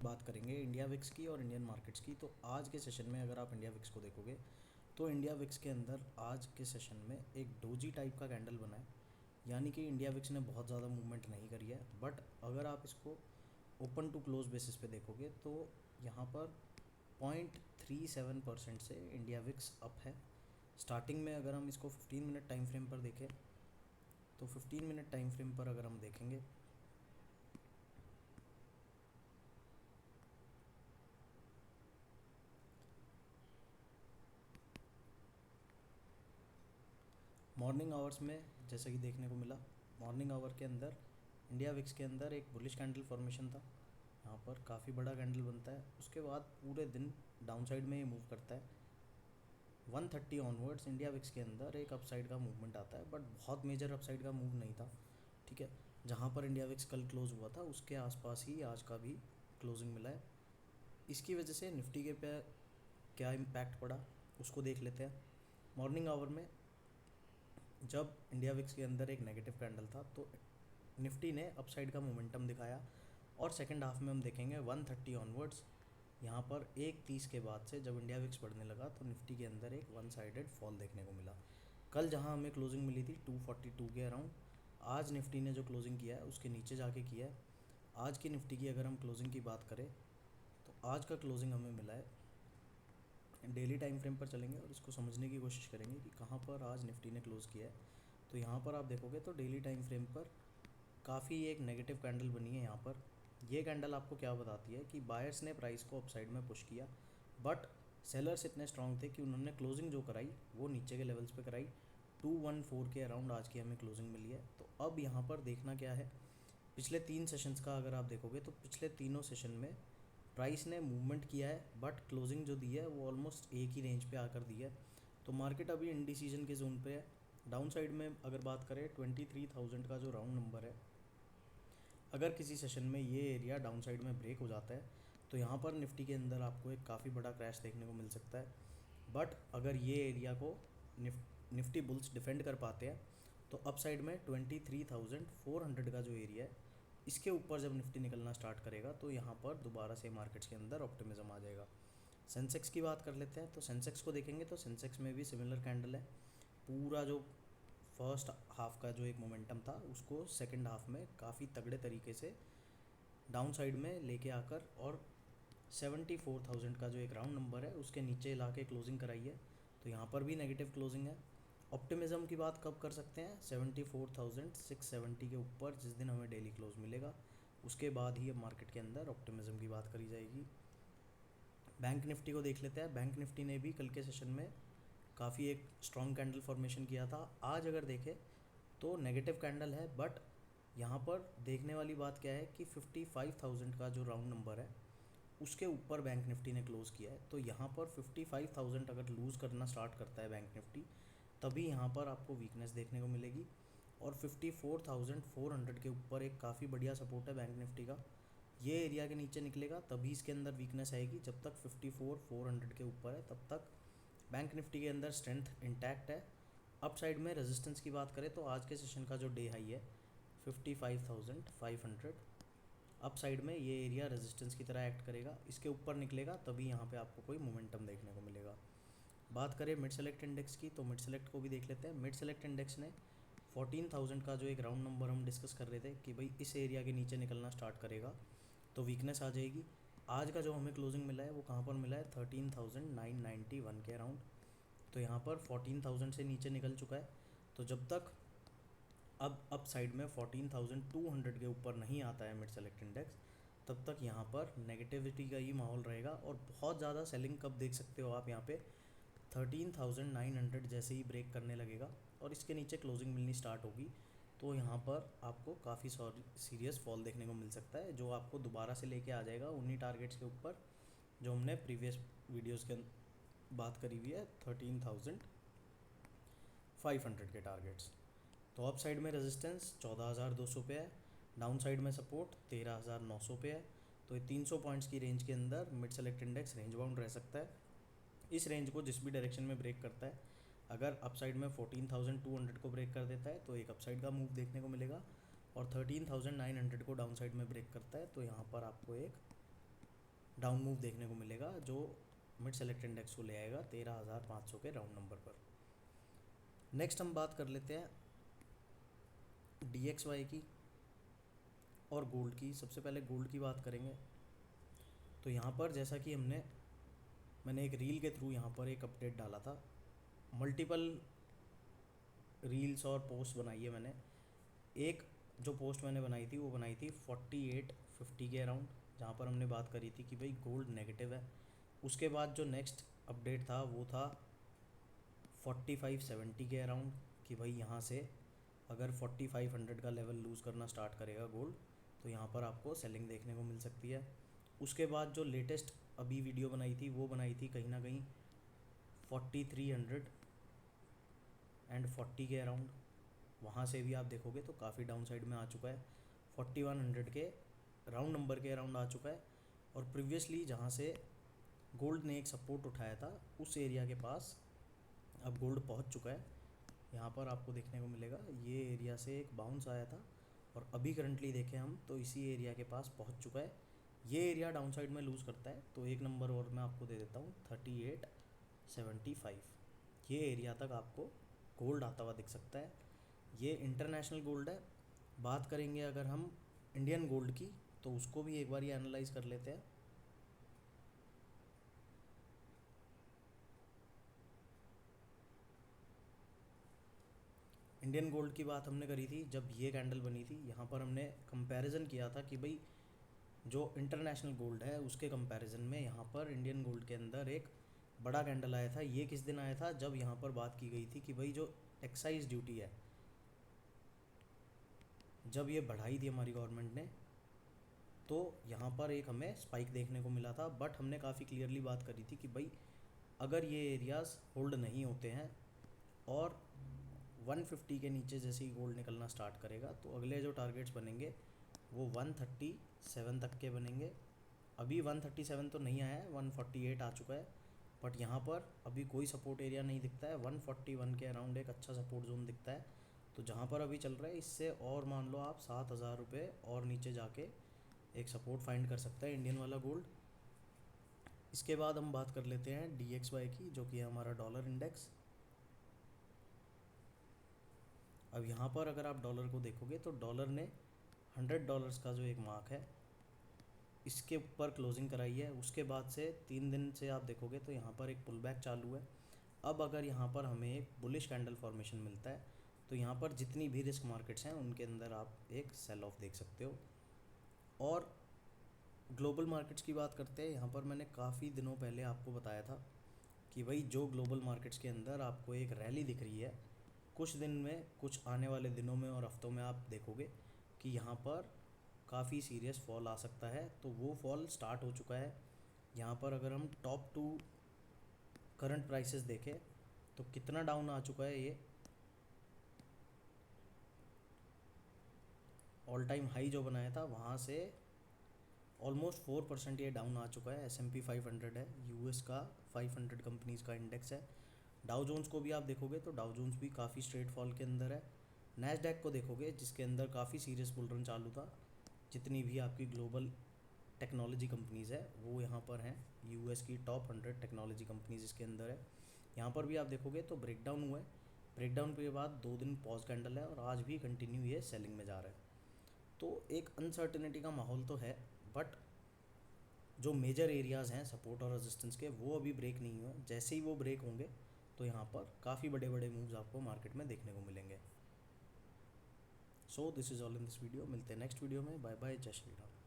बात करेंगे India VIX की और इंडियन मार्केट्स की। तो आज के सेशन में अगर आप इंडिया विक्स को देखोगे तो इंडिया विक्स के अंदर आज के सेशन में एक डोजी टाइप का कैंडल बना है, यानी कि इंडिया विक्स ने बहुत ज़्यादा मूवमेंट नहीं करी है। बट अगर आप इसको ओपन टू क्लोज बेसिस पे देखोगे तो यहाँ पर 0.37% से इंडिया विक्स अप है। स्टार्टिंग में अगर हम इसको 15 मिनट टाइम फ्रेम पर देखें तो 15 मिनट टाइम फ्रेम पर अगर हम देखेंगे मॉर्निंग आवर्स में जैसा कि देखने को मिला, मॉर्निंग आवर के अंदर इंडिया विक्स के अंदर एक बुलिश कैंडल फॉर्मेशन था। यहाँ पर काफ़ी बड़ा कैंडल बनता है, उसके बाद पूरे दिन डाउन साइड में ये मूव करता है। 130 ऑनवर्ड्स इंडिया विक्स के अंदर एक अपसाइड का मूवमेंट आता है, बट बहुत मेजर अपसाइड का मूव नहीं था। ठीक है, जहाँ पर इंडिया विक्स कल क्लोज हुआ था उसके आसपास ही आज का भी क्लोजिंग मिला है। इसकी वजह से निफ्टी के पे क्या इम्पैक्ट पड़ा उसको देख लेते हैं। मॉर्निंग आवर में जब इंडिया विक्स के अंदर एक नेगेटिव कैंडल था तो निफ्टी ने अपसाइड का मोमेंटम दिखाया, और सेकंड हाफ में हम देखेंगे 130 ऑनवर्ड्स यहाँ पर 1:30 के बाद से जब इंडिया विक्स बढ़ने लगा तो निफ्टी के अंदर एक वन साइडेड फॉल देखने को मिला। कल जहाँ हमें क्लोजिंग मिली थी 242 के अराउंड, आज निफ्टी ने जो क्लोजिंग किया है उसके नीचे जाके किया है। आज की निफ्टी की अगर हम क्लोजिंग की बात करें तो आज का क्लोजिंग हमें मिला है, डेली टाइम फ्रेम पर चलेंगे और इसको समझने की कोशिश करेंगे कि कहाँ पर आज निफ्टी ने क्लोज़ किया है। तो यहाँ पर आप देखोगे तो डेली टाइम फ्रेम पर काफ़ी एक नेगेटिव कैंडल बनी है। यहाँ पर ये कैंडल आपको क्या बताती है कि बायर्स ने प्राइस को अपसाइड में पुश किया, बट सेलर्स इतने स्ट्रांग थे कि उन्होंने क्लोजिंग जो कराई वो नीचे के लेवल्स पे कराई। 214 के अराउंड आज की हमें क्लोजिंग मिली है। तो अब यहाँ पर देखना क्या है, पिछले 3 सेशंस का अगर आप देखोगे तो पिछले तीनों सेशन में प्राइस ने मूवमेंट किया है, बट क्लोजिंग जो दी है वो ऑलमोस्ट एक ही रेंज पे आकर दी है। तो मार्केट अभी इनडिसीजन के जोन पे है। डाउन साइड में अगर बात करें 23,000 का जो राउंड नंबर है, अगर किसी सेशन में ये एरिया डाउन साइड में ब्रेक हो जाता है तो यहाँ पर निफ्टी के अंदर आपको एक काफ़ी बड़ा क्रैश देखने को मिल सकता है। बट अगर ये एरिया को निफ्टी बुल्स डिफेंड कर पाते हैं तो अपसाइड में 23,400 का जो एरिया है इसके ऊपर जब निफ्टी निकलना स्टार्ट करेगा तो यहाँ पर दोबारा से मार्केट्स के अंदर ऑप्टिमिज्म आ जाएगा। सेंसेक्स की बात कर लेते हैं, तो सेंसेक्स को देखेंगे तो सेंसेक्स में भी सिमिलर कैंडल है। पूरा जो फर्स्ट हाफ का जो एक मोमेंटम था उसको सेकंड हाफ में काफ़ी तगड़े तरीके से डाउन साइड में लेके आकर और 74,000 का जो एक राउंड नंबर है उसके नीचे ला के क्लोजिंग कराई है। तो यहाँ पर भी नेगेटिव क्लोजिंग है। ऑप्टिमिज्म की बात कब कर सकते हैं, 74,670 के ऊपर जिस दिन हमें डेली क्लोज मिलेगा उसके बाद ही अब मार्केट के अंदर ऑप्टिमिज्म की बात करी जाएगी। बैंक निफ्टी को देख लेते हैं। बैंक निफ्टी ने भी कल के सेशन में काफ़ी एक स्ट्रॉन्ग कैंडल फॉर्मेशन किया था। आज अगर देखें तो नेगेटिव कैंडल है, बट यहाँ पर देखने वाली बात क्या है कि 55,000 का जो राउंड नंबर है उसके ऊपर बैंक निफ्टी ने क्लोज़ किया है। तो यहाँ पर 55,000 अगर लूज़ करना स्टार्ट करता है बैंक निफ्टी तभी यहाँ पर आपको वीकनेस देखने को मिलेगी, और 54,400 के ऊपर एक काफ़ी बढ़िया सपोर्ट है बैंक निफ्टी का। ये एरिया के नीचे निकलेगा तभी इसके अंदर वीकनेस आएगी। जब तक 54,400 के ऊपर है तब तक बैंक निफ्टी के अंदर स्ट्रेंथ इंटैक्ट है। अप साइड में रेजिस्टेंस की बात करें तो आज के सेशन का जो डे हाई है 55,500, अप साइड में ये एरिया रेजिस्टेंस की तरह एक्ट करेगा। इसके ऊपर निकलेगा तभी यहाँ पे आपको कोई मोमेंटम देखने को मिलेगा। बात करें मिड सेलेक्ट इंडेक्स की तो मिड सेलेक्ट को भी देख लेते हैं। मिड सेलेक्ट इंडेक्स ने 14,000 का जो एक राउंड नंबर हम डिस्कस कर रहे थे कि भाई इस एरिया के नीचे निकलना स्टार्ट करेगा तो वीकनेस आ जाएगी। आज का जो हमें क्लोजिंग मिला है वो कहाँ पर मिला है, 13,991 के अराउंड। तो यहाँ पर 14,000 से नीचे निकल चुका है। तो जब तक अब अप साइड में 14,200 के ऊपर नहीं आता है मिड सेलेक्ट इंडेक्स तब तक यहाँ पर नेगेटिविटी का ही माहौल रहेगा। और बहुत ज़्यादा सेलिंग कब देख सकते हो आप, यहाँ पे 13,900 जैसे ही ब्रेक करने लगेगा और इसके नीचे क्लोजिंग मिलनी स्टार्ट होगी तो यहाँ पर आपको काफ़ी सीरियस फॉल देखने को मिल सकता है, जो आपको दोबारा से लेके आ जाएगा उन्हीं टारगेट्स के ऊपर जो हमने प्रीवियस वीडियोस के बात करी हुई है, 13,500 के टारगेट्स। तो अप साइड में रेजिस्टेंस 14,200 पे है, डाउन साइड में सपोर्ट 13,900 पे है। तो ये 300 पॉइंट्स की रेंज के अंदर mid select index range bound रह सकता है। इस रेंज को जिस भी डायरेक्शन में ब्रेक करता है, अगर अपसाइड में 14,200 को ब्रेक कर देता है तो एक अपसाइड का मूव देखने को मिलेगा, और 13,900 को डाउन साइड में ब्रेक करता है तो यहाँ पर आपको एक डाउन मूव देखने को मिलेगा जो मिड सेलेक्ट इंडेक्स को ले आएगा 13,500 के राउंड नंबर पर। नेक्स्ट हम बात कर लेते हैं DXY की और गोल्ड की। सबसे पहले गोल्ड की बात करेंगे। तो यहाँ पर जैसा कि मैंने एक रील के थ्रू यहाँ पर एक अपडेट डाला था, मल्टीपल रील्स और पोस्ट बनाई है मैंने। एक जो पोस्ट मैंने बनाई थी वो बनाई थी 4850 के अराउंड, जहाँ पर हमने बात करी थी कि भाई गोल्ड नेगेटिव है। उसके बाद जो नेक्स्ट अपडेट था वो था 4570 के अराउंड, कि भाई यहाँ से अगर 4500 का लेवल लूज़ करना स्टार्ट करेगा गोल्ड तो यहाँ पर आपको सेलिंग देखने को मिल सकती है। उसके बाद जो लेटेस्ट अभी वीडियो बनाई थी वो बनाई थी कहीं ना कहीं 4340 के अराउंड, वहाँ से भी आप देखोगे तो काफ़ी डाउन साइड में आ चुका है। 4100 के राउंड नंबर के अराउंड आ चुका है। और प्रीवियसली जहाँ से गोल्ड ने एक सपोर्ट उठाया था उस एरिया के पास अब गोल्ड पहुँच चुका है। यहाँ पर आपको देखने को मिलेगा ये एरिया से एक बाउंस आया था और अभी करंटली देखें हम तो इसी एरिया के पास पहुँच चुका है। ये एरिया डाउन साइड में लूज़ करता है तो एक नंबर और मैं आपको दे देता हूँ 3875। ये एरिया तक आपको गोल्ड आता हुआ दिख सकता है। ये इंटरनेशनल गोल्ड है। बात करेंगे अगर हम इंडियन गोल्ड की तो उसको भी एक बार ये एनालाइज कर लेते हैं। इंडियन गोल्ड की बात हमने करी थी जब ये कैंडल बनी थी। यहाँ पर हमने कंपैरिजन किया था कि भाई जो इंटरनेशनल गोल्ड है उसके कंपैरिजन में यहाँ पर इंडियन गोल्ड के अंदर एक बड़ा कैंडल आया था। ये किस दिन आया था? जब यहाँ पर बात की गई थी कि भाई जो एक्साइज ड्यूटी है, जब ये बढ़ाई थी हमारी गवर्नमेंट ने, तो यहाँ पर एक हमें स्पाइक देखने को मिला था। बट हमने काफ़ी क्लियरली बात करी थी कि भाई अगर ये एरियाज़ होल्ड नहीं होते हैं और 150 के नीचे जैसे ही गोल्ड निकलना स्टार्ट करेगा तो अगले जो टारगेट्स बनेंगे वो 137 तक के बनेंगे। अभी 137 तो नहीं आया है, 148 आ चुका है। बट यहाँ पर अभी कोई सपोर्ट एरिया नहीं दिखता है। 141 के अराउंड एक अच्छा सपोर्ट जोन दिखता है। तो जहाँ पर अभी चल रहा है इससे और मान लो आप 7,000 रुपये और नीचे जाके एक सपोर्ट फाइंड कर सकता है इंडियन वाला गोल्ड। इसके बाद हम बात कर लेते हैं DXY की, जो कि है हमारा डॉलर इंडेक्स। अब यहाँ पर अगर आप डॉलर को देखोगे तो डॉलर ने $100 का जो एक मार्क है इसके ऊपर क्लोजिंग कराई है। उसके बाद से 3 दिन से आप देखोगे तो यहाँ पर एक पुल बैक चालू है। अब अगर यहाँ पर हमें एक बुलिश कैंडल फॉर्मेशन मिलता है तो यहाँ पर जितनी भी रिस्क मार्केट्स हैं उनके अंदर आप एक सेल ऑफ देख सकते हो। और ग्लोबल मार्केट्स की बात करते हैं। यहाँ पर मैंने काफ़ी दिनों पहले आपको बताया था कि भाई जो ग्लोबल मार्केट्स के अंदर आपको एक रैली दिख रही है, कुछ दिन में, कुछ आने वाले दिनों में और हफ्तों में आप देखोगे कि यहाँ पर काफ़ी सीरियस फॉल आ सकता है। तो वो फॉल स्टार्ट हो चुका है। यहाँ पर अगर हम टॉप 2 करंट प्राइसेस देखें तो कितना डाउन आ चुका है, ये ऑल टाइम हाई जो बनाया था वहाँ से ऑलमोस्ट 4% ये डाउन आ चुका है। S&P 500 है, US का 500 कंपनीज़ का इंडेक्स है। डाउ जोन्स को भी आप देखोगे तो डाउ जोन्स भी काफ़ी स्ट्रेट फॉल के अंदर है। नैस्डैक को देखोगे जिसके अंदर काफ़ी सीरियस बुल रन चालू था। जितनी भी आपकी ग्लोबल टेक्नोलॉजी कंपनीज़ है वो यहाँ पर हैं। US की टॉप 100 टेक्नोलॉजी कंपनीज़ इसके अंदर है। यहाँ पर भी आप देखोगे तो ब्रेकडाउन हुआ है। ब्रेकडाउन के बाद 2 दिन पॉज कैंडल है और आज भी कंटिन्यू ये सेलिंग में जा रहा है। तो एक अनसर्टेनिटी का माहौल तो है, बट जो मेजर एरियाज़ हैं सपोर्ट और रेजिस्टेंस के वो अभी ब्रेक नहीं हुए। जैसे ही वो ब्रेक होंगे तो यहाँ पर काफ़ी बड़े बड़े मूव्स आपको मार्केट में देखने को मिलेंगे। So this is all in this video. मिलते हैं नेक्स्ट वीडियो में। बाय बाय, जय श्री राम।